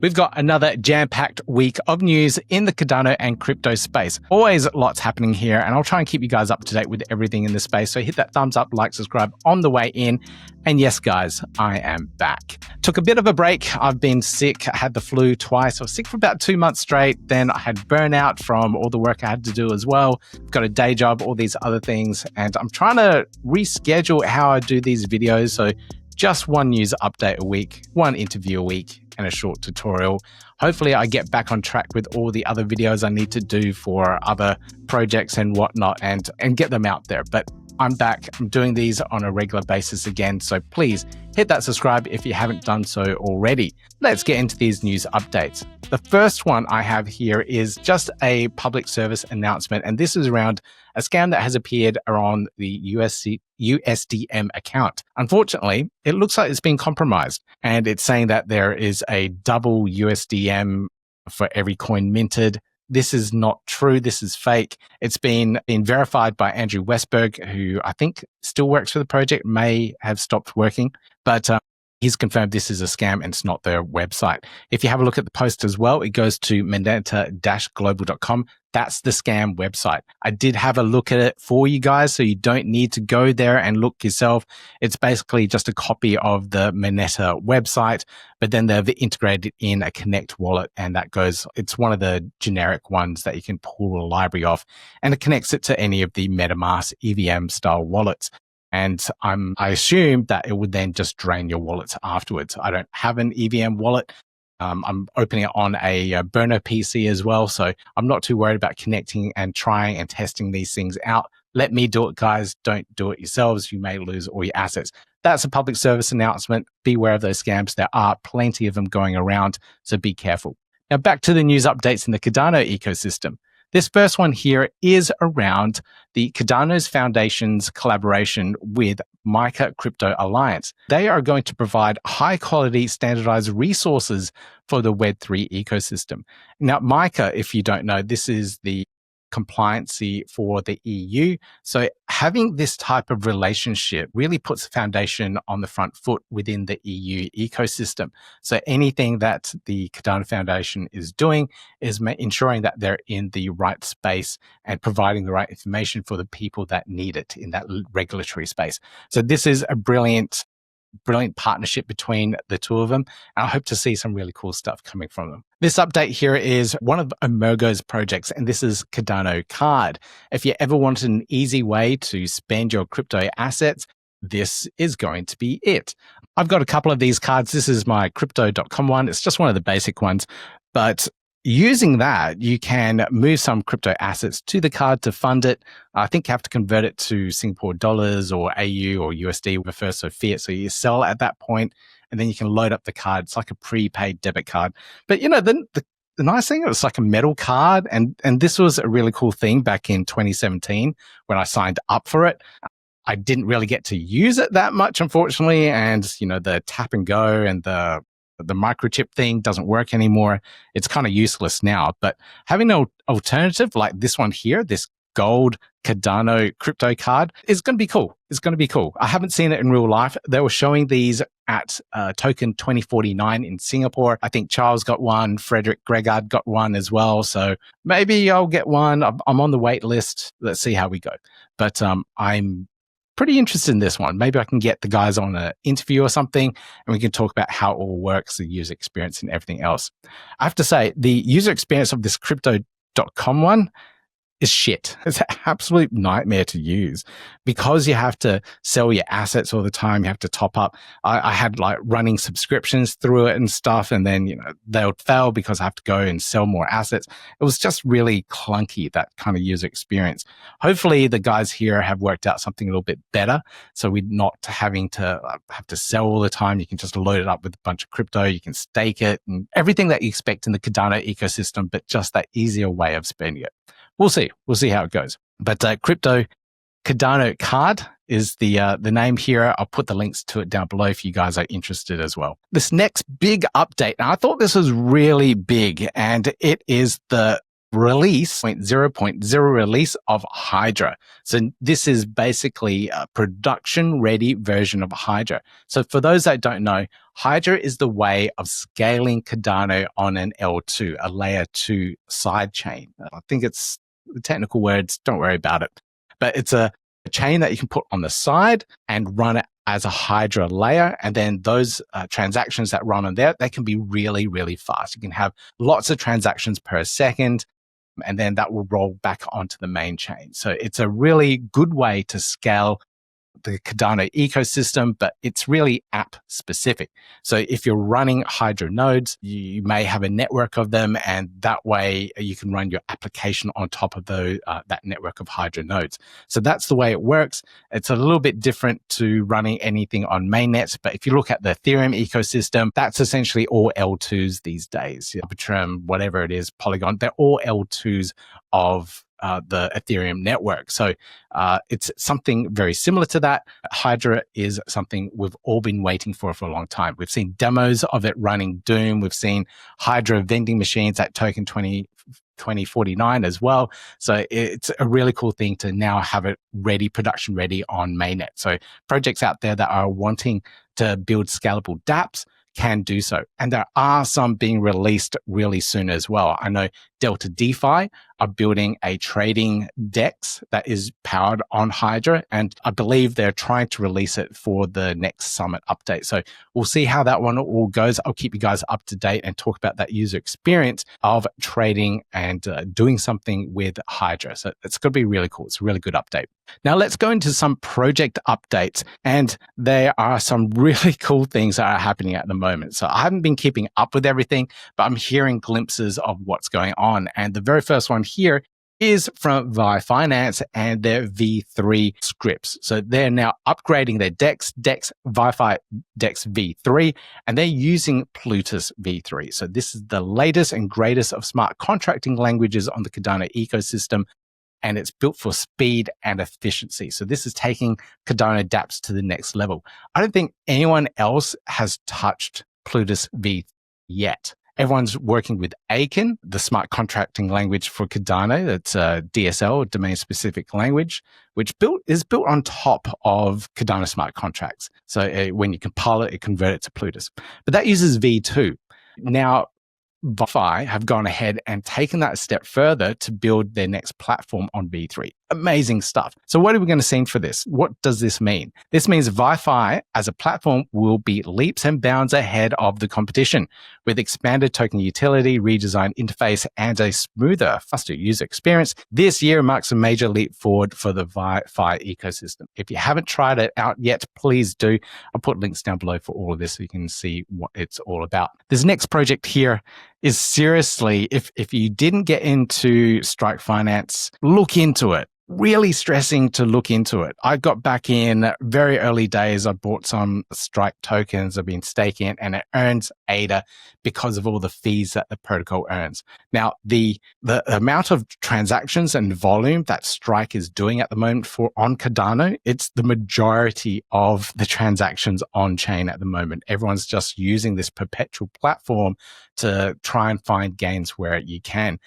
We've got another jam-packed week of news in the Cardano and crypto space. Always lots happening here, and I'll try and keep you guys up to date with everything in the space. So hit that thumbs up, like, subscribe on the way in. And yes, guys, I am back. Took a bit of a break. I've been sick. I had the flu twice. I was sick for about 2 months straight. Then I had burnout from all the work I had to do as well. Got a day job, all these other things. And I'm trying to reschedule how I do these videos. So just one news update a week, one interview a week, and a short tutorial. Hopefully I get back on track with all the other videos I need to do for other projects and whatnot and get them out there. But I'm back. I'm doing these on a regular basis again. So please hit that subscribe if you haven't done so already. Let's get into these news updates. The first one I have here is just a public service announcement. And this is around a scam that has appeared around the USDM account. Unfortunately, it looks like it's been compromised. And it's saying that there is a double USDM for every coin minted. This is not true. This is fake. It's been verified by Andrew Westberg, who I think still works for the project, may have stopped working, but he's confirmed this is a scam and it's not their website. If you have a look at the post as well, it goes to moneta-global.com. That's the scam website. I did have a look at it for you guys, so you don't need to go there and look yourself. It's basically just a copy of the Moneta website, but then they've integrated in a Connect wallet, and that goes, it's one of the generic ones that you can pull a library off, and it connects it to any of the MetaMask EVM style wallets. And I assume that it would then just drain your wallets afterwards. I don't have an EVM wallet. I'm opening it on a burner PC as well. So I'm not too worried about connecting and trying and testing these things out. Let me do it, guys. Don't do it yourselves. You may lose all your assets. That's a public service announcement. Beware of those scams. There are plenty of them going around, so be careful. Now back to the news updates in the Cardano ecosystem. This first one here is around the Cardano Foundation's collaboration with MiCA-aligned. They are going to provide high-quality standardized resources for the Web3 ecosystem. Now, MiCA, if you don't know, this is the compliancy for the EU. So having this type of relationship really puts the foundation on the front foot within the EU ecosystem. So anything that the Cardano Foundation is doing is ensuring that they're in the right space and providing the right information for the people that need it in that regulatory space. So this is a brilliant partnership between the two of them. And I hope to see some really cool stuff coming from them. This update here is one of Omogo's projects, and this is Cardano Card. If you ever wanted an easy way to spend your crypto assets, this is going to be it. I've got a couple of these cards. This is my crypto.com one. It's just one of the basic ones, but using that, you can move some crypto assets to the card to fund it. I think you have to convert it to Singapore dollars or AU or USD first, so fiat. So you sell at that point, and then you can load up the card. It's like a prepaid debit card. But you know, the nice thing, it was like a metal card, and this was a really cool thing back in 2017 when I signed up for it. I didn't really get to use it that much, unfortunately, and you know, the tap and go and the microchip thing doesn't work anymore. It's kind of useless now, but having an alternative like this one here, this gold Cardano crypto card, is going to be cool. It's going to be cool. I haven't seen it in real life. They were showing these at Token 2049 in Singapore. I think Charles got one. Frederick Gregard got one as well. So maybe I'll get one. I'm on the wait list. Let's see how we go. But I'm pretty interested in this one. Maybe I can get the guys on an interview or something, and we can talk about how it all works, the user experience and everything else. I have to say, the user experience of this crypto.com one is shit. It's an absolute nightmare to use because you have to sell your assets all the time. You have to top up. I had like running subscriptions through it and stuff, and then, you know, they would fail because I have to go and sell more assets. It was just really clunky, that kind of user experience. Hopefully the guys here have worked out something a little bit better, so we're not having to have to sell all the time. You can just load it up with a bunch of crypto. You can stake it and everything that you expect in the Cardano ecosystem, but just that easier way of spending it. We'll see. We'll see how it goes. But crypto Cardano Card is the name here. I'll put the links to it down below if you guys are interested as well. This next big update, and I thought this was really big, and it is the release, 0.0 release of Hydra. So this is basically a production ready version of Hydra. So for those that don't know, Hydra is the way of scaling Cardano on an L2, a layer 2 sidechain. I think it's the technical words, don't worry about it. But it's a chain that you can put on the side and run it as a Hydra layer. And then those transactions that run on there, they can be really, really fast. You can have lots of transactions per second, and then that will roll back onto the main chain. So it's a really good way to scale the Cardano ecosystem, but it's really app specific. So if you're running Hydra nodes, you may have a network of them, and that way you can run your application on top of that network of Hydra nodes. So that's the way it works. It's a little bit different to running anything on mainnet, but if you look at the Ethereum ecosystem, that's essentially all L2s these days. Arbitrum, whatever it is, Polygon, they're all L2s of the Ethereum network. So it's something very similar to that. Hydra is something we've all been waiting for a long time. We've seen demos of it running Doom. We've seen Hydra vending machines at Token 2049 as well. So it's a really cool thing to now have it ready, production ready on mainnet. So projects out there that are wanting to build scalable dApps can do so. And there are some being released really soon as well. I know Delta DeFi are building a trading DEX that is powered on Hydra, and I believe they're trying to release it for the next summit update. So we'll see how that one all goes. I'll keep you guys up to date and talk about that user experience of trading and doing something with Hydra. So it's going to be really cool. It's a really good update. Now let's go into some project updates, and there are some really cool things that are happening at the moment. So I haven't been keeping up with everything, but I'm hearing glimpses of what's going on. And the very first one here is from VyFinance and their V3 scripts. So they're now upgrading their Dex VyFi Dex V3, and they're using Plutus V3. So this is the latest and greatest of smart contracting languages on the Cardano ecosystem, and it's built for speed and efficiency. So this is taking Cardano dApps to the next level. I don't think anyone else has touched Plutus V yet. Everyone's working with Iagon, the smart contracting language for Cardano. That's DSL, domain-specific language, which is built on top of Cardano smart contracts. So when you compile it, it converts it to Plutus. But that uses V2. Now, VyFi have gone ahead and taken that a step further to build their next platform on V3. Amazing stuff. So what are we going to see for this? What does this mean? This means VyFi as a platform will be leaps and bounds ahead of the competition with expanded token utility, redesigned interface, and a smoother, faster user experience. This year marks a major leap forward for the VyFi ecosystem. If you haven't tried it out yet, please do. I'll put links down below for all of this so you can see what it's all about. This next project here is seriously, if you didn't get into Strike Finance, look into it. Really stressing to look into it. I got back in very early days. I bought some Strike tokens. I've been staking it, and it earns ADA because of all the fees that the protocol earns. Now, the amount of transactions and volume that Strike is doing at the moment on Cardano, it's the majority of the transactions on chain at the moment. Everyone's just using this perpetual platform to try and find gains where you can.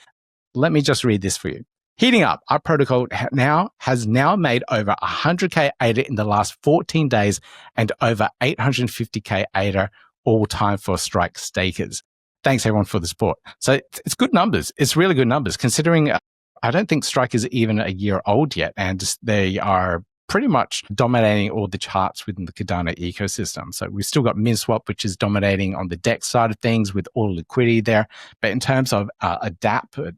Let me just read this for you. Heating up, our protocol has made over 100K ADA in the last 14 days and over 850K ADA all time for Strike stakers. Thanks everyone for the support. So it's good numbers. It's really good numbers considering I don't think Strike is even a year old yet, and they are pretty much dominating all the charts within the Cardano ecosystem. So we've still got MinSwap, which is dominating on the DEX side of things with all liquidity there. But in terms of a dApp,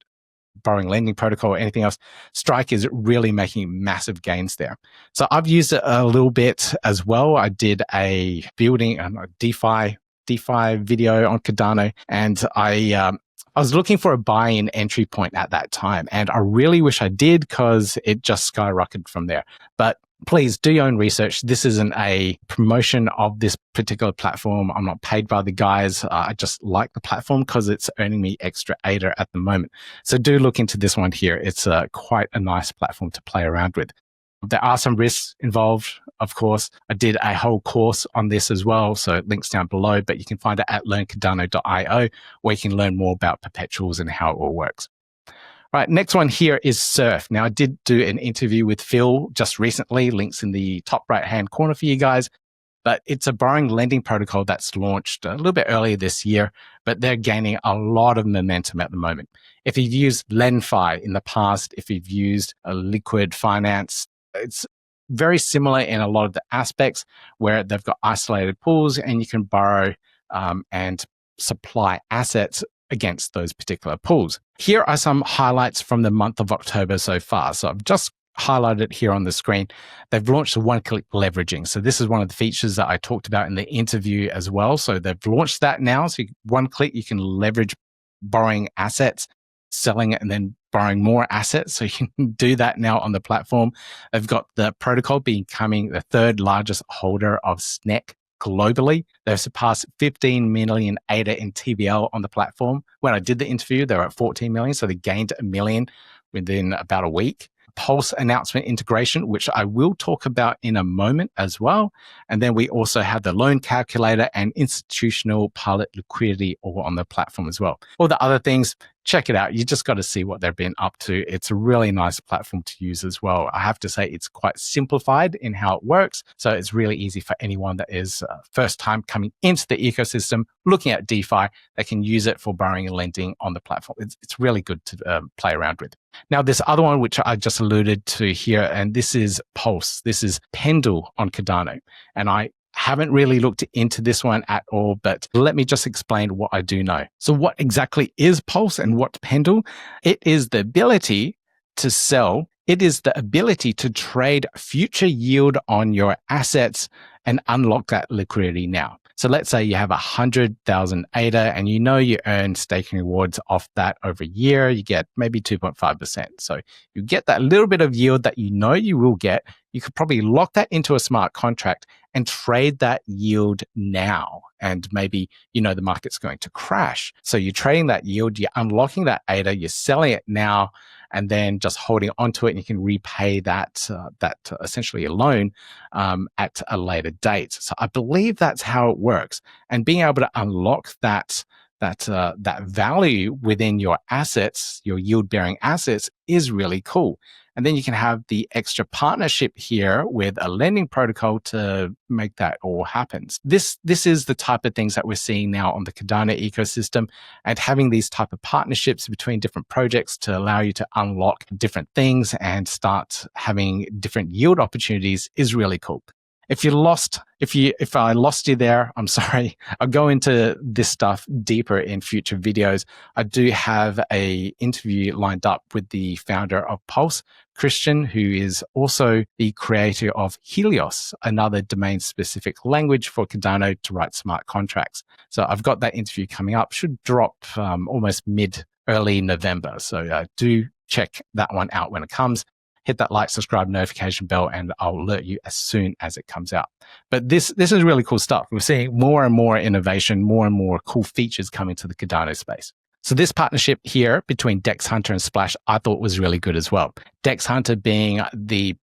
borrowing lending protocol or anything else, Strike is really making massive gains there. So I've used it a little bit as well. I did a building a DeFi video on Cardano, and I was looking for a buy-in entry point at that time, and I really wish I did because it just skyrocketed from there. But please do your own research. This isn't a promotion of this particular platform. I'm not paid by the guys. I just like the platform because it's earning me extra ADA at the moment. So do look into this one here. It's quite a nice platform to play around with. There are some risks involved, of course. I did a whole course on this as well, so links down below, but you can find it at learncardano.io, where you can learn more about perpetuals and how it all works. All right, next one here is Surf. Now, I did do an interview with Phil just recently. Links in the top right-hand corner for you guys. but it's a borrowing lending protocol that's launched a little bit earlier this year, but they're gaining a lot of momentum at the moment. If you've used LendFi in the past, if you've used a liquid finance, it's very similar in a lot of the aspects where they've got isolated pools and you can borrow and supply assets against those particular pools. Here are some highlights from the month of October so far. So I've just highlighted it here on the screen. They've launched one-click leveraging. So this is one of the features that I talked about in the interview as well. So they've launched that now. So one click, you can leverage borrowing assets, selling it, and then borrowing more assets. So you can do that now on the platform. They've got the protocol becoming the third largest holder of SNEC globally. They've surpassed 15 million ADA in TVL on the platform. When I did the interview, they were at 14 million. So they gained 1 million within about a week. Pulse announcement integration, which I will talk about in a moment as well. And then we also have the loan calculator and institutional pilot liquidity all on the platform as well. All the other things, check it out. You just got to see what they've been up to. It's a really nice platform to use as well. I have to say it's quite simplified in how it works. So it's really easy for anyone that is first time coming into the ecosystem, looking at DeFi, they can use it for borrowing and lending on the platform. It's really good to play around with. Now, this other one, which I just alluded to here, and this is Pulse. This is Pendle on Cardano. And I haven't really looked into this one at all, but let me just explain what I do know. So what exactly is Pulse and what's Pendle? It is the ability to sell. It is the ability to trade future yield on your assets and unlock that liquidity now. So let's say you have 100,000 ADA and you earn staking rewards off that over a year, you get maybe 2.5%. So you get that little bit of yield that you will get. You could probably lock that into a smart contract and trade that yield now. And maybe, the market's going to crash. So you're trading that yield, you're unlocking that ADA, you're selling it now, and then just holding onto it, and you can repay that essentially a loan at a later date. So I believe that's how it works. And being able to unlock that value within your assets, your yield-bearing assets, is really cool. And then you can have the extra partnership here with a lending protocol to make that all happen. This is the type of things that we're seeing now on the Cardano ecosystem, and having these type of partnerships between different projects to allow you to unlock different things and start having different yield opportunities is really cool. If I lost you there, I'm sorry. I'll go into this stuff deeper in future videos. I do have an interview lined up with the founder of Pulse, Christian, who is also the creator of Helios, another domain-specific language for Cardano to write smart contracts. So I've got that interview coming up. Should drop almost early November. So do check that one out when it comes. Hit that like, subscribe, notification bell, and I'll alert you as soon as it comes out. But this is really cool stuff. We're seeing more and more innovation, more and more cool features coming to the Cardano space. So this partnership here between DexHunter and Splash, I thought was really good as well. DexHunter being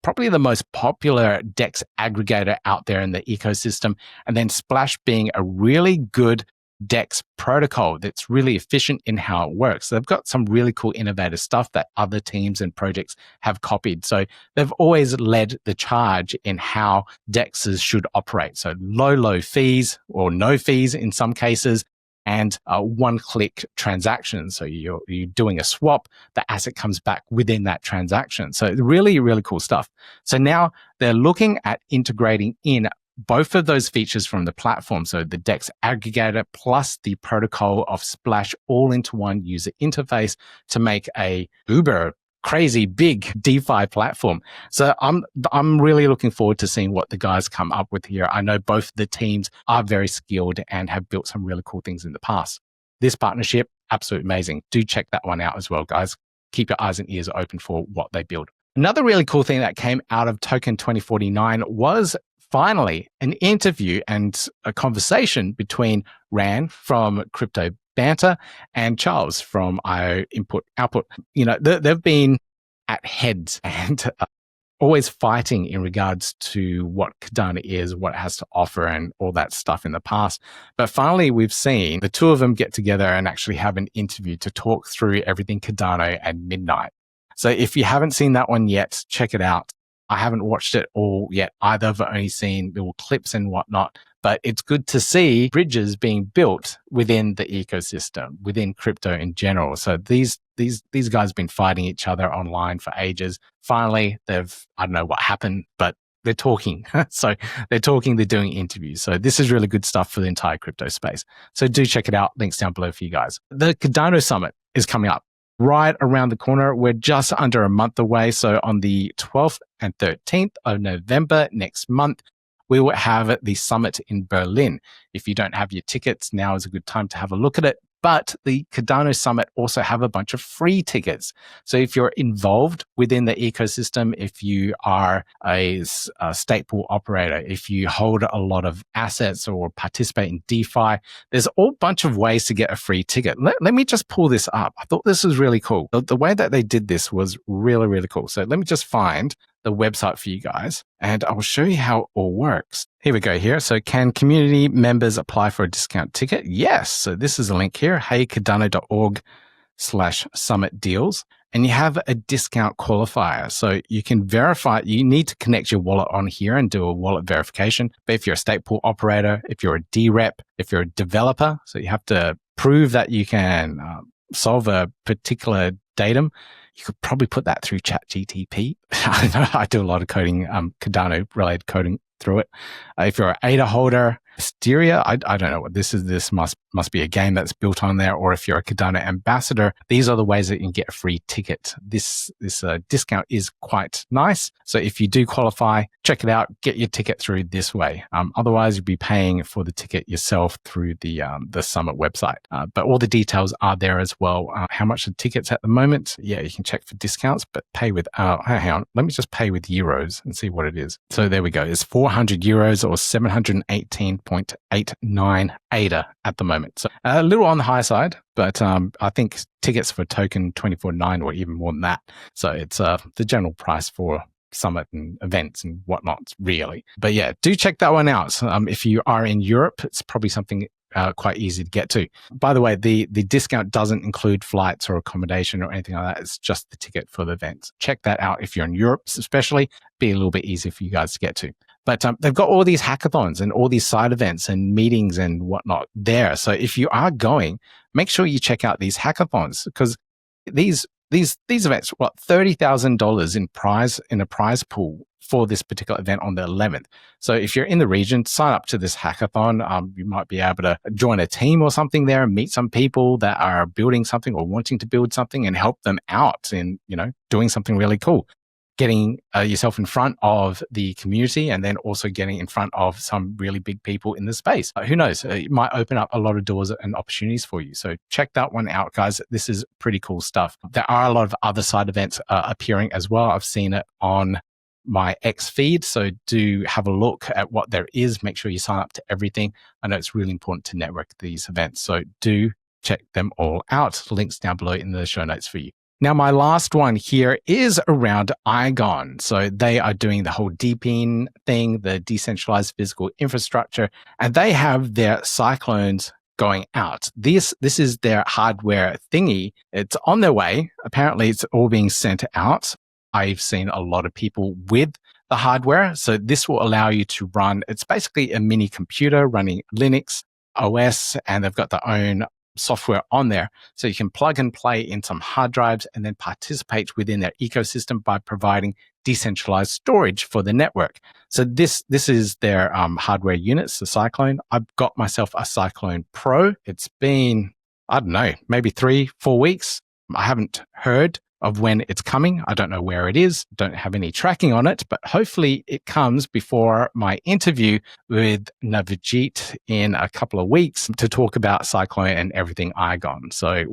probably the most popular DEX aggregator out there in the ecosystem, and then Splash being a really good DEX protocol that's really efficient in how it works. They've got some really cool innovative stuff that other teams and projects have copied. So they've always led the charge in how DEXs should operate. So low fees or no fees in some cases, and one-click transactions. So you're doing a swap, the asset comes back within that transaction. So really, really cool stuff. So now they're looking at integrating in both of those features from the platform. So the DEX aggregator plus the protocol of Splash all into one user interface to make a uber crazy big DeFi platform. So I'm really looking forward to seeing what the guys come up with here. I know both the teams are very skilled and have built some really cool things in the past. This partnership, absolutely amazing. Do check that one out as well, guys. Keep your eyes and ears open for what they build. Another really cool thing that came out of Token 2049 was finally an interview and a conversation between Ran from Crypto Banter and Charles from IO Input Output. They've been at heads and always fighting in regards to what Cardano is, what it has to offer, and all that stuff in the past. But finally, we've seen the two of them get together and actually have an interview to talk through everything Cardano at midnight. So if you haven't seen that one yet, check it out. I haven't watched it all yet either. I've only seen little clips and whatnot. But it's good to see bridges being built within the ecosystem, within crypto in general. So these guys have been fighting each other online for ages. Finally, I don't know what happened, but they're talking. So they're talking, they're doing interviews. So this is really good stuff for the entire crypto space. So do check it out. Links down below for you guys. The Cardano Summit is coming up right around the corner. We're just under a month away. So on the 12th and 13th of November next month, we will have the summit in Berlin. If you don't have your tickets, now is a good time to have a look at it. But the Cardano Summit also have a bunch of free tickets. So if you're involved within the ecosystem, if you are a state pool operator, if you hold a lot of assets or participate in DeFi, there's a whole bunch of ways to get a free ticket. Let me just pull this up. I thought this was really cool. The way that they did this was really, really cool. So let me just find the website for you guys, and I'll show you how it all works. Here we go here. So can community members apply for a discount ticket? Yes. So this is a link here, heycardano.org/summit deals. And you have a discount qualifier. So you can verify, you need to connect your wallet on here and do a wallet verification. But if you're a state pool operator, if you're a DREP, if you're a developer, so you have to prove that you can solve a particular datum. You could probably put that through ChatGTP. I do a lot of coding, Cardano related coding through it. If you're an ADA holder, Hysteria, I don't know what this is. This must be a game that's built on there. Or if you're a Cardano ambassador, these are the ways that you can get a free ticket. This discount is quite nice. So if you do qualify, check it out. Get your ticket through this way. Otherwise, you'll be paying for the ticket yourself through the Summit website. But all the details are there as well. How much the tickets at the moment? Yeah, you can check for discounts, but pay with. Hang on, let me just pay with euros and see what it is. So there we go. It's 400 euros or 718.89 ADA at the moment. So a little on the high side, but I think tickets for token 24.9 or even more than that. So it's the general price for summit and events and whatnot, really. But yeah, do check that one out. If you are in Europe, it's probably something quite easy to get to. By the way, the discount doesn't include flights or accommodation or anything like that. It's just the ticket for the events. Check that out if you're in Europe, especially. Be a little bit easier for you guys to get to. But they've got all these hackathons and all these side events and meetings and whatnot there. So if you are going, make sure you check out these hackathons, because these events, $30,000 in a prize pool for this particular event on the 11th. So if you're in the region, sign up to this hackathon. You might be able to join a team or something there and meet some people that are building something or wanting to build something and help them out in, doing something really cool. Getting yourself in front of the community and then also getting in front of some really big people in the space. Who knows? It might open up a lot of doors and opportunities for you. So check that one out, guys. This is pretty cool stuff. There are a lot of other side events appearing as well. I've seen it on my X feed. So do have a look at what there is. Make sure you sign up to everything. I know it's really important to network these events. So do check them all out. Links down below in the show notes for you. Now, my last one here is around Iagon. So they are doing the whole DePIN thing, the decentralized physical infrastructure, and they have their Cyclones going out. This is their hardware thingy. It's on their way. Apparently, it's all being sent out. I've seen a lot of people with the hardware. So this will allow you to run, it's basically a mini computer running Linux OS, and they've got their own software on there. So you can plug and play in some hard drives and then participate within their ecosystem by providing decentralized storage for the network. So this is their hardware units, the Cyclone. I've got myself a Cyclone Pro. It's been, I don't know, maybe 3-4 weeks. I haven't heard of when it's coming. I don't know where it is. Don't have any tracking on it, but hopefully it comes before my interview with Navajit in a couple of weeks to talk about Cyclone and everything Iagon. So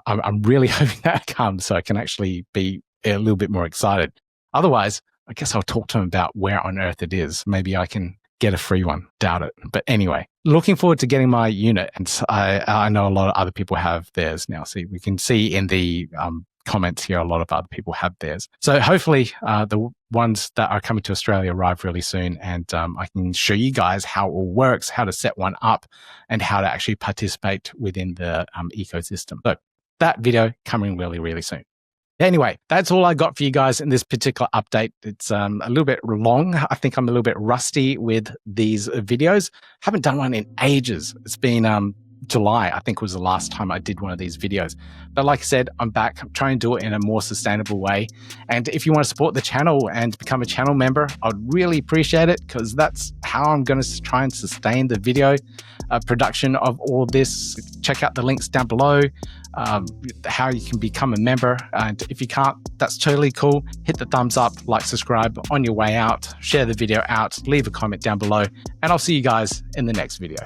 I'm really hoping that comes so I can actually be a little bit more excited. Otherwise, I guess I'll talk to him about where on earth it is. Maybe I can get a free one. Doubt it. But anyway, looking forward to getting my unit. And I know a lot of other people have theirs now. So we can see in the comments here, a lot of other people have theirs. So hopefully the ones that are coming to Australia arrive really soon, and I can show you guys how it all works, how to set one up, and how to actually participate within the ecosystem. So that video coming really, really soon. Anyway, that's all I got for you guys in this particular update. It's a little bit long. I think I'm a little bit rusty with these videos. Haven't done one in ages. It's been July, I think, was the last time I did one of these videos. But like I said, I'm back. I'm trying to do it in a more sustainable way. And if you want to support the channel and become a channel member, I'd really appreciate it, because that's how I'm going to try and sustain the video production of all of this. Check out the links down below, how you can become a member. And if you can't, that's totally cool. Hit the thumbs up, like, subscribe on your way out, share the video out, leave a comment down below, and I'll see you guys in the next video.